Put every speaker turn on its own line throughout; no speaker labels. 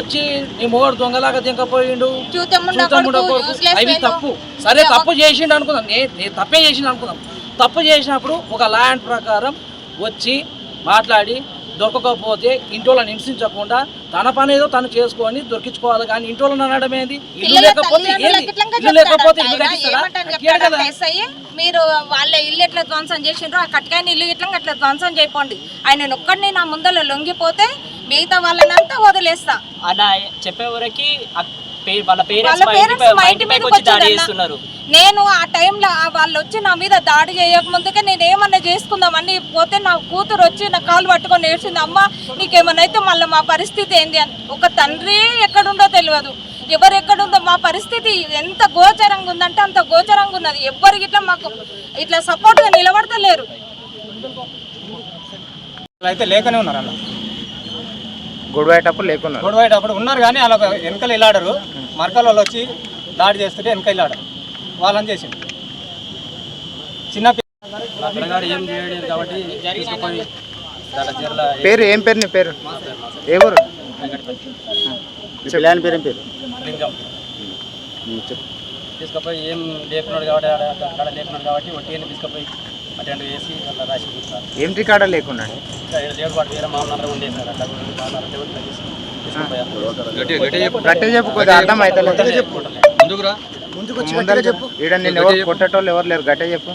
వచ్చి నీ మొగడు దొంగలాగా దింకపోయిండు అవి తప్పు. సరే తప్పు చేసిండు అనుకుందాం, నేను తప్పే చేసిండు అనుకుందాం. తప్పు చేసినప్పుడు ఒక లా అండ్ ప్రకారం వచ్చి మాట్లాడి దొరకకపోతే ఇంట్లో హింసించకుండా తన పని ఏదో తను చేసుకొని దొరికించుకోవాలి. కానీ ఇంట్లో అనడం ఏంది? ఇల్లు లేకపోతే
మీరు వాళ్ళ ఇల్లు ఎట్లా ధ్వంసం చేసిండ్రో ఆ కట్కాయని ఇల్లు ఇట్లా అట్లా ధ్వంసం చేయకండి. ఆయన ఒక్కడిని నా ముందర లొంగిపోతే మిగతా వాళ్ళనంతా వదిలేస్తా
అలా చెప్పే వరకు వాళ్ళ పేరెంట్స్.
నేను ఆ టైంలో వాళ్ళు వచ్చి నా మీద దాడి చేయక ముందుకే నేను ఏమన్నా చేసుకుందామని పోతే నా కూతురు వచ్చి నా కాలు పట్టుకొని ఏడ్చింది, అమ్మ నీకేమన్నా అయితే మళ్ళీ మా పరిస్థితి ఏంది అని. ఒక తండ్రి ఎక్కడుండో తెలియదు, ఎవరు ఎక్కడుందో. మా పరిస్థితి ఎంత గోచరంగా ఉందంటే అంత గోచరంగా ఉన్నది. ఎవ్వరికి ఇట్లా మాకు ఇట్లా సపోర్ట్గా నిలబడతలేరు.
అయితే లేకనే ఉన్నారు అలా
గొడవేటప్పుడు
ఉన్నారు కానీ అలా వెనకలు వెళ్ళాడరు. మరకల వాళ్ళు వచ్చి దాడి చేస్తుంటే వెనక వెళ్ళాడు, వాళ్ళని చేసిండు. చిన్న
పిల్లగాడు ఏం చేయలేదు కాబట్టి
పేరు ఏం పేరు? నీ పేరు ఏ ఊరు? పిల్లని పేరు ఏం పేరు?
లింగం. తీసుకుపోయి ఏం లేకున్నాడు కాబట్టి అక్కడ లేకున్నాడు కాబట్టి ఒట్టిని తీసుకుపోయి అటెండ్ చేసి అట్లా రాసి చూస్తారు.
ఏం రికార్డా లేకుండా
దేవుడు పాటు వేరే మామూలు ఉండేది సార్. అట్లా
గట్టిగా చెప్పు, కొద్దిగా అర్థం అవుతుంది. ఈడ నేను ఎవరు కొట్టేటోళ్ళు ఎవరు లేరు, గట్టిగా చెప్పు.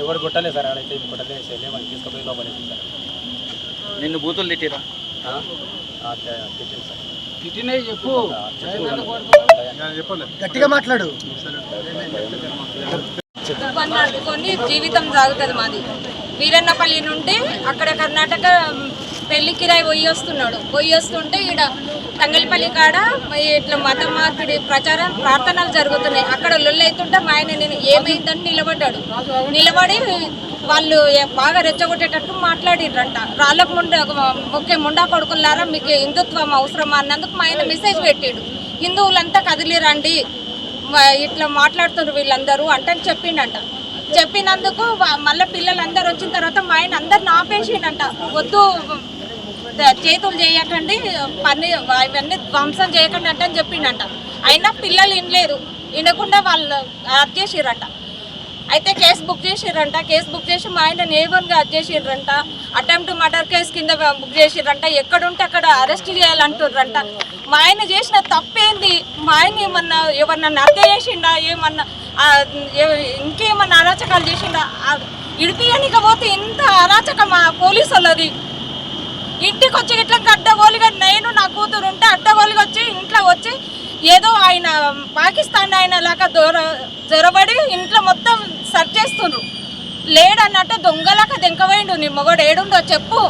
ఎవరు కొట్టలేదు సార్, ఆడైతే కొట్టలేదు. లేవని తీసుకుపోయి లోపలేసి సార్.
నిన్ను బూతులు తిట్టిరా?
తిట్టింది సార్.
తిట్టినే చెప్పు, గట్టిగా మాట్లాడు.
కొన్ని జీవితం సాగుతుంది మాది. వీరన్నపల్లి నుండి అక్కడ కర్ణాటక పెళ్లి కిరాయి పోయి వస్తుంటే ఈడ తంగల్పల్లి కాడ ఇట్లా మత మార్పిడి ప్రార్థనలు జరుగుతున్నాయి. అక్కడ లొల్లి అవుతుంటే మా ఆయన నేను ఏమైందని నిలబడి వాళ్ళు బాగా రెచ్చగొట్టేటట్టు మాట్లాడిర్రంట. రాళ్ళకు ముఖ్య ముండా కొడుకులారా మీకు హిందుత్వం అవసరమా అన్నందుకు మా ఆయన మెసేజ్ పెట్టాడు. హిందువులంతా కదిలిరండి, ఇట్లా మాట్లాడుతున్నారు వీళ్ళందరూ అంటే చెప్పిండంట. చెప్పినందుకు మళ్ళీ పిల్లలందరూ వచ్చిన తర్వాత మా ఆయన అందరిని ఆపేసిండంట. వద్దు, చేతులు చేయకండి, ఇవన్నీ ధ్వంసం చేయకండి అంటే అని చెప్పిండంట. అయినా పిల్లలు వినలేదు, వినకుండా వాళ్ళు అరెస్ట్ చేసిర్రంట. అయితే కేసు బుక్ చేసిర్రంట. కేసు బుక్ చేసి మా ఆయన నేవన్గా అరెస్ట్ చేసిర్రంట. అటెంప్ట్ మర్డర్ కేసు కింద బుక్ చేసిర్రంట. ఎక్కడుంటే అక్కడ అరెస్ట్ చేయాలంటుర్రంట. మా ఆయన చేసిన తప్పేంది? మా ఆయన ఏమన్నా ఎవరన్నా హత్య చేసిండా, ఏమన్నా ఇంకేమన్నా అరాచకాలు చేసిండా? ఇడిపియనికపోతే ఇంత అరాచకం మా పోలీసు వాళ్ళది. ఇంటికి వచ్చి ఇట్లా అడ్డగోలుగా నేను నా కూతురు ఉంటే అడ్డగోలుగా వచ్చి ఇంట్లో వచ్చి ఏదో ఆయన పాకిస్తాన్ ఆయన లాగా జొరబడి ఇంట్లో మొత్తం సర్చ్ చేస్తుండ్రు. లేడన్నట్టు దొంగలాగా దెంకవేయండు. నీ మొగడు ఏడుండో చెప్పు.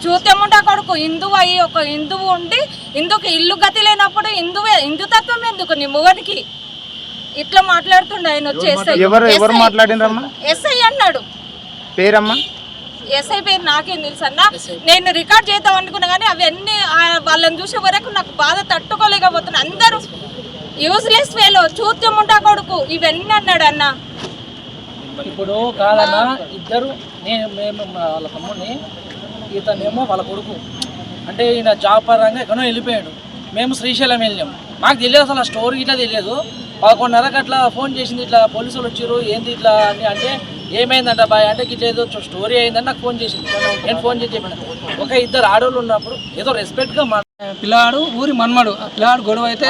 చూతేముంటా కొడుకు హిందువు అయ్యి ఒక హిందువు ఉండి హిందువుకి ఇల్లు గతి లేనప్పుడు హిందుతత్వం ఎందుకు నీ మొగడికి? ఇట్లా మాట్లాడుతుండే ఆయన వచ్చి ఎస్ఐ అన్నాడు.
పేరమ్మా?
ఎస్ఐ పేరు నాకేం తెలుసు అన్న. నేను రికార్డ్ చేద్దాం అనుకున్నా కానీ అవన్నీ వాళ్ళని చూసే వరకు నాకు బాధ తట్టుకోలేకపోతున్నా. అందరూ యూజ్లెస్ వేలో చూత్యముంటా కొడుకు ఇవన్నీ అన్నాడు అన్న.
ఇప్పుడు కాదన్నా, ఇద్దరు మేము వాళ్ళ తమ్ముడిని, ఇతనేమో వాళ్ళ కొడుకు. అంటే ఈయన జాబ్ పరంగా ఎక్కడో వెళ్ళిపోయాడు. మేము శ్రీశైలం వెళ్ళాం. మాకు తెలియదు అసలు ఆ స్టోరీ ఇట్లా తెలియదు. 11:30కి అట్లా ఫోన్ చేసింది, ఇట్లా పోలీసులు వచ్చారు ఏంది ఇట్లా అని. అంటే ఏమైందంట బాయ్ అంటే ఇట్లా ఏదో స్టోరీ అయిందని నాకు ఫోన్ చేసింది. నేను ఫోన్ చేసి చెప్పిన ఒక ఇద్దరు ఆడవాళ్ళు ఉన్నప్పుడు ఏదో రెస్పెక్ట్గా
పిల్లాడు ఊరి మన్మడు. ఆ పిల్లాడు గొడవ అయితే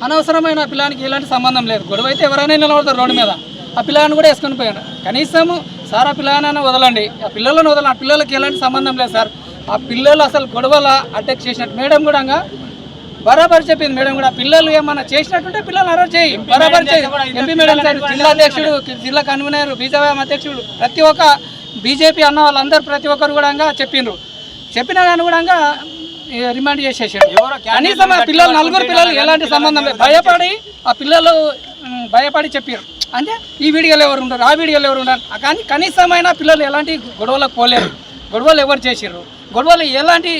అనవసరమైన పిల్లానికి ఎలాంటి సంబంధం లేదు. గొడవ అయితే ఎవరైనా నిలబడతారు రోడ్డు మీద. ఆ పిల్లాన్ని కూడా వేసుకొని పోయాడు. కనీసం సార్ ఆ పిల్లానైనా వదలండి, ఆ పిల్లలను వదలండి. ఆ పిల్లలకి ఎలాంటి సంబంధం లేదు సార్. ఆ పిల్లలు అసలు గొడవల అటాక్ చేసినట్టు మేడం కూడా బరాబర్ చెప్పింది. మేడం కూడా పిల్లలు ఏమన్నా చేసినట్టుంటే పిల్లలు అరెస్ట్ చేయి, బరాబర్ చేయి. ఎంపీ మేడం సార్, జిల్లా అధ్యక్షుడు, జిల్లా కన్వీనర్, బీజేపీ అధ్యక్షుడు, ప్రతి ఒక్క బీజేపీ అన్న వాళ్ళందరూ ప్రతి ఒక్కరు కూడా చెప్పినారు. చెప్పినా కానీ కూడా రిమాండ్ చేసేసాడు. కనీసం ఆ పిల్లలు 4 పిల్లలు ఎలాంటి సంబంధం లేదు. ఆ పిల్లలు భయపడి చెప్పారు. అంటే ఈ వీడియోలు ఎవరు ఉంటారు, ఆ వీడియోలు ఎవరు ఉంటారు. కానీ కనీసమైన పిల్లలు ఎలాంటి గొడవలకు పోలేరు. గొడవలు ఎవరు చేసిర్రు, గొడవలు ఎలాంటి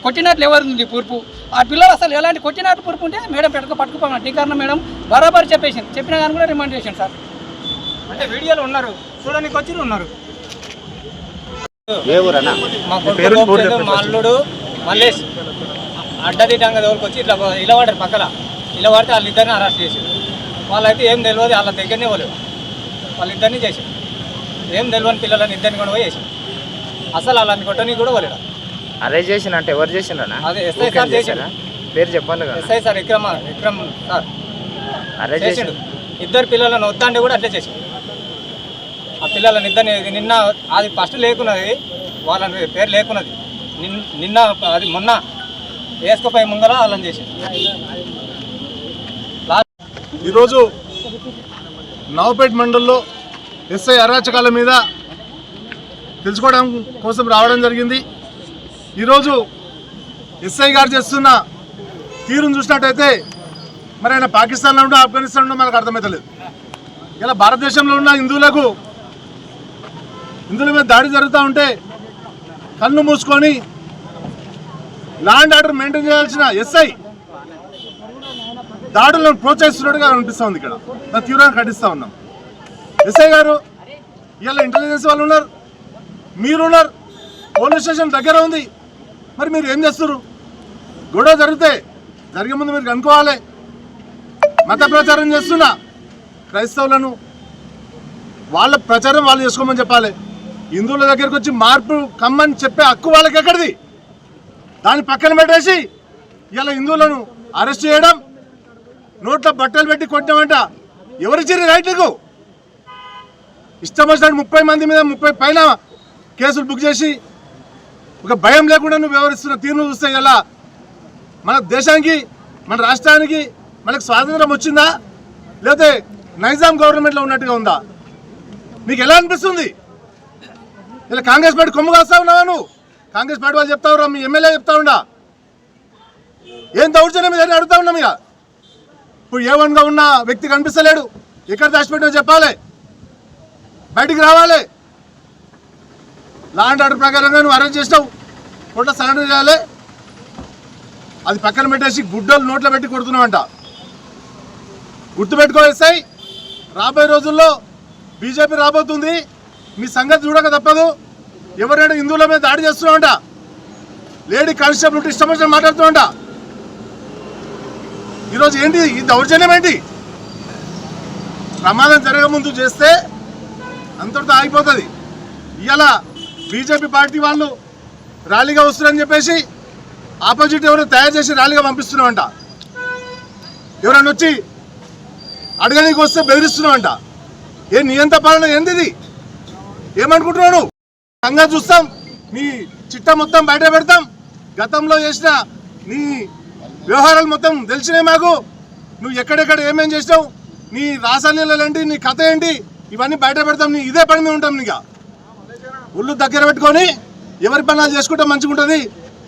కొట్టినట్లు ఎవరు ఉంది పూర్పు. ఆ పిల్లలు అసలు ఎలాంటి కొట్టినట్టు పూర్పు ఉంటే మేడం పట్టుకోమని టీకారణ మేడం బరాబర్ చెప్పేసింది. చెప్పినా కానీ కూడా రిమాండ్ చేసింది సార్.
అంటే వీడియోలు ఉన్నారు, చూడడానికి వచ్చి ఉన్నారు.
మా
అల్లుడు మల్లేష్ అడ్డదిడ్డంగా తోలుకొచ్చి ఇట్లా ఇలా పడ్డారు పక్కన. ఇలా పడితే వాళ్ళిద్దరిని అరెస్ట్ చేశారు. వాళ్ళైతే ఏం తెలియదు, వాళ్ళ దగ్గరనే పోలేదు, వాళ్ళిద్దరిని చేశారు. ఏం తెలియని పిల్లలని ఇద్దరిని కూడా పోయి చేశారు. అసలు వాళ్ళని కొట్టని కూడా పోలేడు.
అరెస్ట్ చేసిన అంటే ఎవరు చేసిండ్రనా?
అదే ఎస్ఐ సార్ చేశారు.
పేరు చెప్పాలి కదా.
SI sir Vikram sir
arrest
చేసిండు. ఇద్దరు పిల్లలను వద్దంటే కూడా అట్లే చేసిండు. ఆ పిల్లలని ఇద్దరిని నిన్న అది ఫస్ట్ లేకున్నది, వాళ్ళ పేరు లేకున్నది. నిన్న అది మొన్న వేసుకుపోయి ముందర వాళ్ళని చేసిండు.
ఈరోజు నవపేట్ మండల్లో ఎస్ఐ అరాచకాల మీద తెలుసుకోవడం కోసం రావడం జరిగింది. ఈరోజు ఎస్ఐ గారు చేస్తున్న తీరును చూసినట్టయితే మరి ఆయన పాకిస్తాన్లో ఉండో ఆఫ్ఘనిస్తాన్లో ఉండో మనకు అర్థమవుతలేదు. ఇలా భారతదేశంలో ఉన్న హిందువుల మీద దాడి జరుగుతూ ఉంటే కన్ను మూసుకొని లా అండ్ ఆర్డర్ మెయింటైన్ చేయాల్సిన ఎస్ఐ దాడులను ప్రోత్సహిస్తున్నట్టుగా అనిపిస్తూ ఉంది. ఇక్కడ దాన్ని తీవ్రంగా ఖండిస్తూ ఉన్నాం. ఎస్ఐ గారు ఇలా ఇంటెలిజెన్స్ వాళ్ళు ఉన్నారు, మీరున్నారు, పోలీస్ స్టేషన్ దగ్గర ఉంది, మరి మీరు ఏం చేస్తారు? గొడవ జరిగే ముందు మీరు కనుక్కోవాలి. మత ప్రచారం చేస్తున్న క్రైస్తవులను వాళ్ళ ప్రచారం వాళ్ళు చేసుకోమని చెప్పాలి. హిందువుల దగ్గరికి వచ్చి మార్పు కమ్మని చెప్పే హక్కు వాళ్ళకి ఎక్కడిది? దాన్ని పక్కన పెట్టేసి ఇలా హిందువులను అరెస్ట్ చేయడం, నోట్లో బట్టలు పెట్టి కొట్టామంట ఎవరిచ్చారు రైట్లకు? ఇష్టం వచ్చినట్టు 30 మంది మీద 30 పైన కేసులు బుక్ చేసి ఒక భయం లేకుండా నువ్వు వ్యవహరిస్తున్న తీరును చూస్తే ఇలా మన దేశానికి, మన రాష్ట్రానికి మనకు స్వాతంత్రం వచ్చిందా లేకపోతే నైజాం గవర్నమెంట్లో ఉన్నట్టుగా ఉందా? నీకు ఎలా అనిపిస్తుంది? ఇలా కాంగ్రెస్ పార్టీ కొమ్ము కాస్తా ఉన్నావా నువ్వు? కాంగ్రెస్ పార్టీ వాళ్ళు చెప్తా ఉన్నా, మీ ఎమ్మెల్యే చెప్తా ఉండా, ఏం దౌర్జన్యం మీద అడుగుతా ఉన్నాం. ఇక ఇప్పుడు A1గా ఉన్న వ్యక్తి కనిపిస్తలేడు, ఎక్కడ దాచిపెట్టినా చెప్పాలి, బయటికి రావాలి. లా అండ్ ఆర్డర్ ప్రకారంగా నువ్వు అరెస్ట్ చేసినావు, కోర్టులో సరెండర్ చేయాలి. అది పక్కన పెట్టేసి గుడ్డలు నోట్లో పెట్టి కొడుతున్నావంట. గుర్తుపెట్టుకో ఎస్ఐ, రాబోయే రోజుల్లో బీజేపీ రాబోతుంది, మీ సంగతి చూడక తప్పదు. ఎవరైనా హిందువుల మీద దాడి చేస్తున్నావంట, లేడీ కానిస్టేబుల్ ఇష్టం వచ్చిన మాట్లాడుతున్నావంట. ఈరోజు ఏంటి ఈ దౌర్జన్యం? ఏంటి? ప్రమాదం జరగముందు చేస్తే అంతటితో ఆగిపోతుంది. ఇవాళ బీజేపీ పార్టీ వాళ్ళు ర్యాలీగా వస్తున్నారని చెప్పేసి ఆపోజిట్ ఎవరు తయారు చేసి ర్యాలీగా పంపిస్తున్నామంట. ఎవరైనా వచ్చి అడగడానికి వస్తే బెదిరిస్తున్నామంట. ఏ నియంత పాలన ఏంది ఇది? ఏమనుకుంటున్నాడు? సంగా చూస్తాం, నీ చిట్టా మొత్తం బయట పెడతాం, గతంలో చేసిన నీ వ్యవహారాలు మొత్తం తెలిసినాయి మాకు. నువ్వు ఎక్కడెక్కడ ఏమేం చేసినావు, నీ రాసలీలలు ఏంటి, నీ కథ ఏంటి, ఇవన్నీ బయట పెడతాం. నీ ఇదే పని మీద ఉంటాం. నీకు ఒళ్ళు దగ్గర పెట్టుకొని ఎవరి పనులు చేసుకుంటే మంచిగా ఉంటుంది.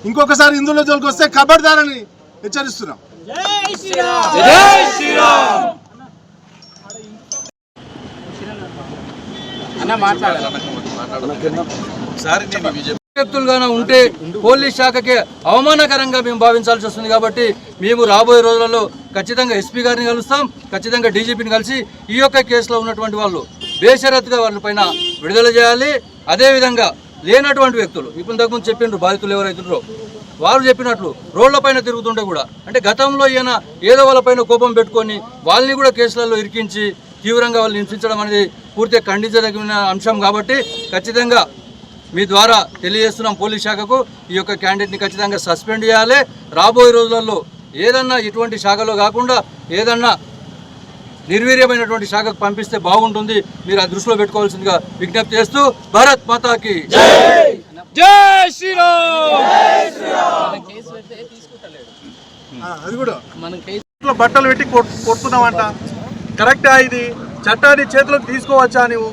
ఇంకొకసారి హిందువుల జోలికి వస్తే ఖబర్దారని హెచ్చరిస్తున్నాం.
వ్యక్తులుగానే ఉంటే పోలీస్ శాఖకే అవమానకరంగా మేము భావించాల్సి వస్తుంది. కాబట్టి మేము రాబోయే రోజులలో ఖచ్చితంగా ఎస్పీ గారిని కలుస్తాం, ఖచ్చితంగా డీజీపీని కలిసి ఈ యొక్క కేసులో ఉన్నటువంటి వాళ్ళు బేషరతుగా వాళ్ళపైన విడుదల చేయాలి. అదేవిధంగా లేనటువంటి వ్యక్తులు, ఇప్పుడు ఇంతకుముందు చెప్పిండ్రు బాధితులు ఎవరైతుండ్రో వారు చెప్పినట్లు రోడ్లపైన తిరుగుతుంటే కూడా, అంటే గతంలో ఈయన ఏదో వాళ్ళపైన కోపం పెట్టుకొని వాళ్ళని కూడా కేసులలో ఇరికించి తీవ్రంగా వాళ్ళని హింసించడం అనేది పూర్తిగా ఖండించదగిన అంశం. కాబట్టి ఖచ్చితంగా మీ ద్వారా తెలియజేస్తున్నాం పోలీస్ శాఖకు, ఈ యొక్క క్యాండిడేట్ని ఖచ్చితంగా సస్పెండ్ చేయాలి. రాబోయే రోజులలో ఏదన్నా ఇటువంటి శాఖలో కాకుండా ఏదన్నా నిర్వీర్యమైనటువంటి శాఖకు పంపిస్తే బాగుంటుంది. మీరు ఆ దృష్టిలో పెట్టుకోవాల్సిందిగా విజ్ఞప్తి చేస్తూ భారత్ మాతాకి జై శ్రీరామ్.
అది కూడా మనం బట్టలు పెట్టి కొడుతున్నామంట. కరెక్టా? ఇది చట్టాన్ని చేతిలోకి తీసుకోవచ్చా? నువ్వు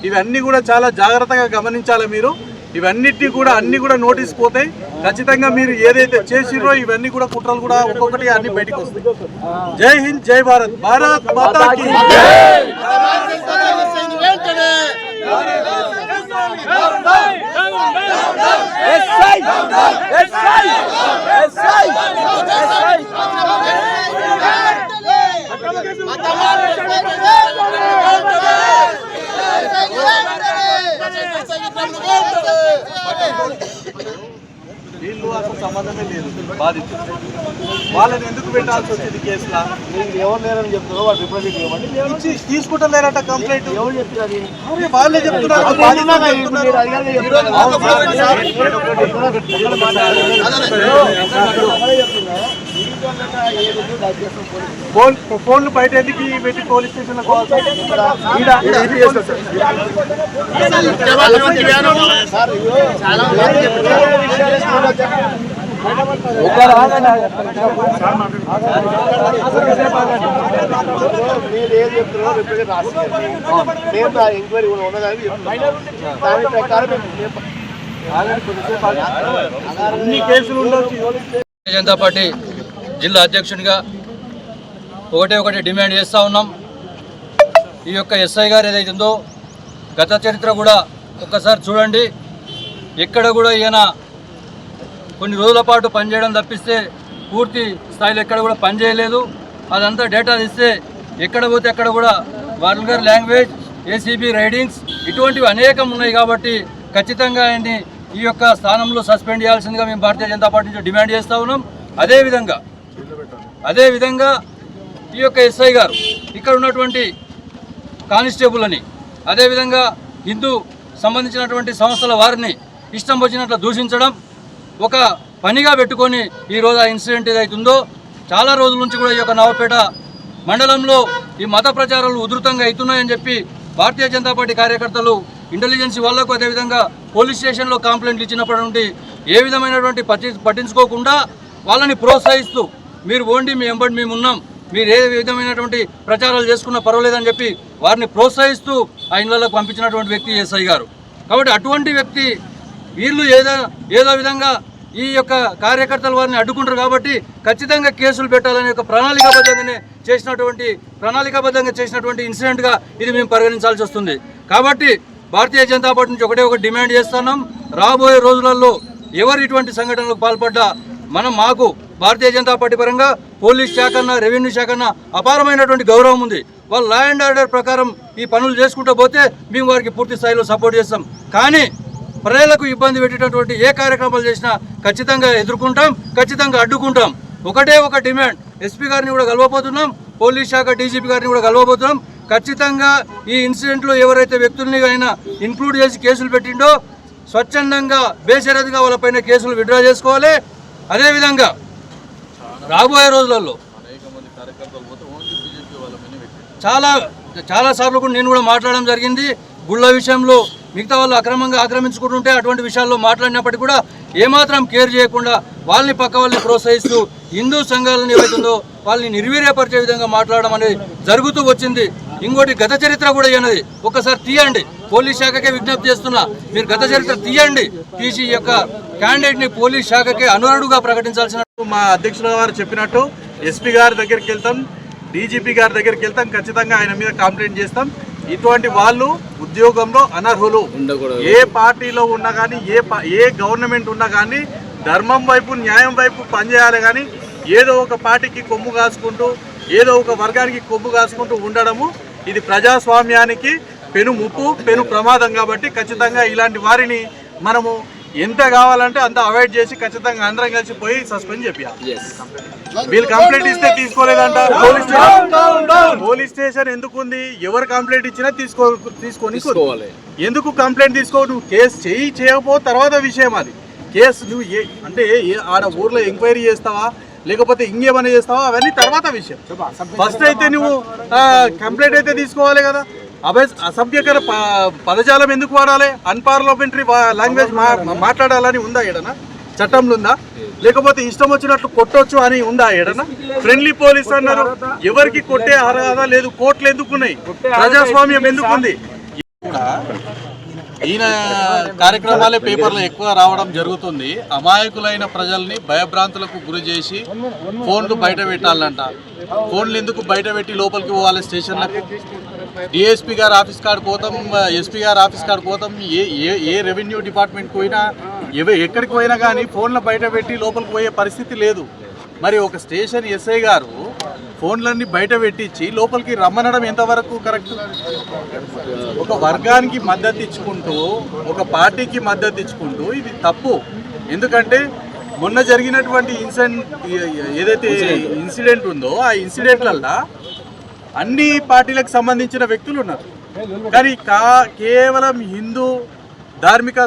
ఇవన్నీ కూడా చాలా జాగ్రత్తగా గమనించాలి మీరు. ఇవన్నిటినీ కూడా అన్ని కూడా నోటీస్ పోతాయి. ఖచ్చితంగా మీరు ఏదైతే చేసిరో ఇవన్నీ కూడా కుట్రలు కూడా ఒక్కొక్కటి అన్ని బయటకు వస్తాయి. జై హింద్, జై భారత్, భారత్ మాతాకి
వీళ్ళు అసలు సంబంధమే లేదు బాధితులు. వాళ్ళని ఎందుకు పెట్టాల్సి వచ్చింది కేసులా?
ఎవరు లేరని చెప్తారో వాళ్ళు రిప్రజెంట్ ఇవ్వండి.
తీసుకుంటలేరట కంప్లైంట్.
ఎవరు చెప్తారు?
వాళ్ళే చెప్తున్నారు. ఫోన్లు బయట ఎందుకు పెట్టి పోలీస్ స్టేషన్ లో
మీరు ఏం చెప్తారో రిప్రజెంట్ రాసుకోండి. మేము ఎంక్వైరీ ఉన్నదని దాని ప్రకారం
అన్ని కేసులు ఉండొచ్చు.
భారతీయ జనతా పార్టీ జిల్లా అధ్యక్షుడిగా ఒకటే డిమాండ్ చేస్తూ ఉన్నాం. ఈ యొక్క ఎస్ఐ గారు ఏదైతుందో గత చరిత్ర కూడా ఒక్కసారి చూడండి. ఎక్కడ కూడా ఈయన కొన్ని రోజుల పాటు పనిచేయడం తప్పిస్తే పూర్తి స్థాయిలో ఎక్కడ కూడా పనిచేయలేదు. అదంతా డేటా ఇస్తే ఎక్కడ పోతే ఎక్కడ కూడా వల్గర్ లాంగ్వేజ్, ఏసీబీ రైడింగ్స్ ఇటువంటివి అనేకం ఉన్నాయి. కాబట్టి ఖచ్చితంగా ఆయన్ని ఈ యొక్క స్థానంలో సస్పెండ్ చేయాల్సిందిగా మేము భారతీయ జనతా పార్టీ నుంచి డిమాండ్ చేస్తూ ఉన్నాం. అదేవిధంగా ఈ యొక్క ఎస్ఐ గారు ఇక్కడ ఉన్నటువంటి కానిస్టేబుల్ అని అదేవిధంగా హిందూ సంబంధించినటువంటి సంస్థల వారిని ఇష్టం వచ్చినట్లు దూషించడం ఒక పనిగా పెట్టుకొని ఈరోజు ఆ ఇన్సిడెంట్ ఏదైతుందో చాలా రోజుల నుంచి కూడా ఈ యొక్క నవపేట మండలంలో ఈ మత ప్రచారాలు ఉధృతంగా అవుతున్నాయని చెప్పి భారతీయ జనతా పార్టీ కార్యకర్తలు ఇంటెలిజెన్స్ వాళ్ళకు అదేవిధంగా పోలీస్ స్టేషన్లో కంప్లైంట్లు ఇచ్చినప్పటి నుండి ఏ విధమైనటువంటి పట్టించుకోకుండా వాళ్ళని ప్రోత్సహిస్తూ మీరు పోండి, మీ ఎంబడి మేము ఉన్నాం, మీరు ఏ విధమైనటువంటి ప్రచారాలు చేసుకున్నా పర్వాలేదని చెప్పి వారిని ప్రోత్సహిస్తూ ఆ ఇళ్లకు పంపించినటువంటి వ్యక్తి ఎస్ఐ గారు. కాబట్టి అటువంటి వ్యక్తి వీళ్ళు ఏదో విధంగా ఈ యొక్క కార్యకర్తల వారిని అడ్డుకుంటారు. కాబట్టి ఖచ్చితంగా కేసులు పెట్టాలనే ఒక ప్రణాళికాబద్ధంగా చేసినటువంటి ఇన్సిడెంట్గా ఇది మేము పరిగణించాల్సి వస్తుంది. కాబట్టి భారతీయ జనతా పార్టీ నుంచి ఒక డిమాండ్ చేస్తున్నాం. రాబోయే రోజులలో ఎవరు ఇటువంటి సంఘటనలకు పాల్పడ్డా మాకు భారతీయ జనతా పార్టీ పరంగా పోలీస్ శాఖన్న రెవెన్యూ శాఖన్న అపారమైనటువంటి గౌరవం ఉంది. వాళ్ళు లా అండ్ ఆర్డర్ ప్రకారం ఈ పనులు చేసుకుంటూ పోతే మేము వారికి పూర్తి స్థాయిలో సపోర్ట్ చేస్తాం. కానీ ప్రజలకు ఇబ్బంది పెట్టేటటువంటి ఏ కార్యక్రమాలు చేసినా ఖచ్చితంగా ఎదుర్కొంటాం, ఖచ్చితంగా అడ్డుకుంటాం. ఒక డిమాండ్ ఎస్పీ గారిని కూడా కలవబోతున్నాం, పోలీస్ శాఖ డీజీపీ గారిని కూడా కలవబోతున్నాం. ఖచ్చితంగా ఈ ఇన్సిడెంట్లో ఎవరైతే వ్యక్తుల్ని అయినా ఇంక్లూడ్ చేసి కేసులు పెట్టిండో స్వచ్ఛందంగా బేషరతుగా వాళ్ళపైన కేసులు విత్డ్రా చేసుకోవాలి. అదేవిధంగా రాబోయే రోజులలో చాలా సార్లు కూడా నేను కూడా మాట్లాడడం జరిగింది. గుళ్ళ విషయంలో మిగతా వాళ్ళు అక్రమంగా ఆక్రమించుకుంటుంటే అటువంటి విషయాల్లో మాట్లాడినప్పటికీ కూడా ఏమాత్రం కేర్ చేయకుండా వాళ్ళని పక్క వాళ్ళని ప్రోత్సహిస్తూ హిందూ సంఘాలను ఏవైతుందో వాళ్ళని నిర్వీర్యపరిచే విధంగా మాట్లాడడం అనేది జరుగుతూ వచ్చింది. ఇంకోటి గత చరిత్ర కూడా అన్నది ఒకసారి తీయండి. పోలీస్ శాఖకే విజ్ఞప్తి చేస్తున్నా, మీరు గత చరిత్ర తీసి ఈ యొక్క క్యాండిడేట్ని పోలీస్ శాఖకే అనురుడుగా ప్రకటించాల్సిన
మా అధ్యక్షుల గారు చెప్పినట్టు ఎస్పీ గారి దగ్గరికి వెళ్తాం, డీజీపీ గారి దగ్గరికి వెళ్తాం, ఖచ్చితంగా ఆయన మీద కంప్లైంట్ చేస్తాం. ఇటువంటి వాళ్ళు ఉద్యోగంలో అనర్హులు. ఏ పార్టీలో ఉన్నా కానీ ఏ గవర్నమెంట్ ఉన్నా కానీ ధర్మం వైపు న్యాయం వైపు పనిచేయాలి. కానీ ఏదో ఒక పార్టీకి కొమ్ము కాసుకుంటూ ఏదో ఒక వర్గానికి కొమ్ము కాసుకుంటూ ఉండడము ఇది ప్రజాస్వామ్యానికి పెను ముప్పు, పెను ప్రమాదం. కాబట్టి ఖచ్చితంగా ఇలాంటి వారిని మనము ఎంత కావాలంటే అంత అవాయిడ్ చేసి ఖచ్చితంగా అందరం కలిసి పోయి సస్పెండ్ చేయాలి. వీళ్ళు కంప్లైంట్ ఇస్తే తీసుకోలేదంట. పోలీస్ స్టేషన్ ఎందుకు ఉంది? ఎవరు కంప్లైంట్ ఇచ్చినా తీసుకొని ఎందుకు కంప్లైంట్ తీసుకో? నువ్వు కేసు చేయకపో తర్వాత విషయం అది. కేసు నువ్వు అంటే ఆడ ఊర్లో ఎంక్వైరీ చేస్తావా లేకపోతే ఇంకేమైనా చేస్తావా అవన్నీ తర్వాత విషయం. ఫస్ట్ అయితే నువ్వు కంప్లైంట్ అయితే తీసుకోవాలి కదా. అసభ్యకర పదజాలం ఎందుకు వాడాలి? అన్పార్లమెంటరీ లాంగ్వేజ్ మాట్లాడాలని ఉందా ఏడనా? చట్టంలో ఉందా? లేకపోతే ఇష్టం వచ్చినట్లు కొట్టొచ్చు అని ఉందా ఏడనా? ఫ్రెండ్లీ పోలీస్ అన్నారు. ఎవరికి కొట్టే అర్హత లేదు. కోర్టులు ఎందుకున్నాయి? ప్రజాస్వామ్యం ఎందుకుంది? ఈయన కార్యక్రమాలే పేపర్లో ఎక్కువ రావడం జరుగుతుంది. అమాయకులైన ప్రజల్ని భయభ్రాంతులకు గురి చేసి ఫోన్లు బయట పెట్టాలంట. ఫోన్లు ఎందుకు బయట పెట్టి లోపలికి పోవాలి స్టేషన్లకు? డిఎస్పీ గారు ఆఫీస్ కాడికి పోతాం, ఎస్పీ గారు ఆఫీస్ కాడికి పోతాం, ఏ రెవెన్యూ డిపార్ట్మెంట్కి పోయినా ఎక్కడికి పోయినా కానీ ఫోన్లు బయట పెట్టి లోపలికి పోయే పరిస్థితి లేదు. మరి ఒక స్టేషన్ ఎస్ఐ గారు ఫోన్లన్నీ బయట పెట్టించి లోపలికి రమ్మనడం ఎంతవరకు కరెక్ట్? ఒక వర్గానికి మద్దతు ఇచ్చుకుంటూ ఒక పార్టీకి మద్దతు ఇచ్చుకుంటూ ఇది తప్పు. ఎందుకంటే మొన్న జరిగినటువంటి ఏదైతే ఇన్సిడెంట్ ఉందో ఆ ఇన్సిడెంట్లల్లో అన్ని పార్టీలకు సంబంధించిన వ్యక్తులు ఉన్నారు. కానీ కేవలం హిందూ ధార్మిక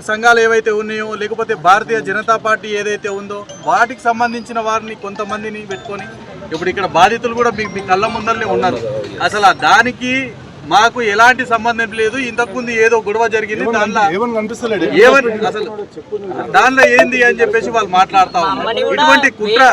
సంఘాలు ఏవైతే ఉన్నాయో, లేకపోతే భారతీయ జనతా పార్టీ ఏదైతే ఉందో వాటికి సంబంధించిన వారిని కొంతమందిని పెట్టుకొని ఇప్పుడు ఇక్కడ బాధితులు కూడా మీ కళ్ళ ముందరనే ఉన్నారు. అసలు దానికి మాకు ఎలాంటి సంబంధం లేదు. ఇంతకుముందు ఏదో గొడవ జరిగింది, దానిలో అసలు దానిలో ఏంది అని చెప్పేసి వాళ్ళు మాట్లాడుతూ ఉన్నారు. ఇటువంటి కుట్ర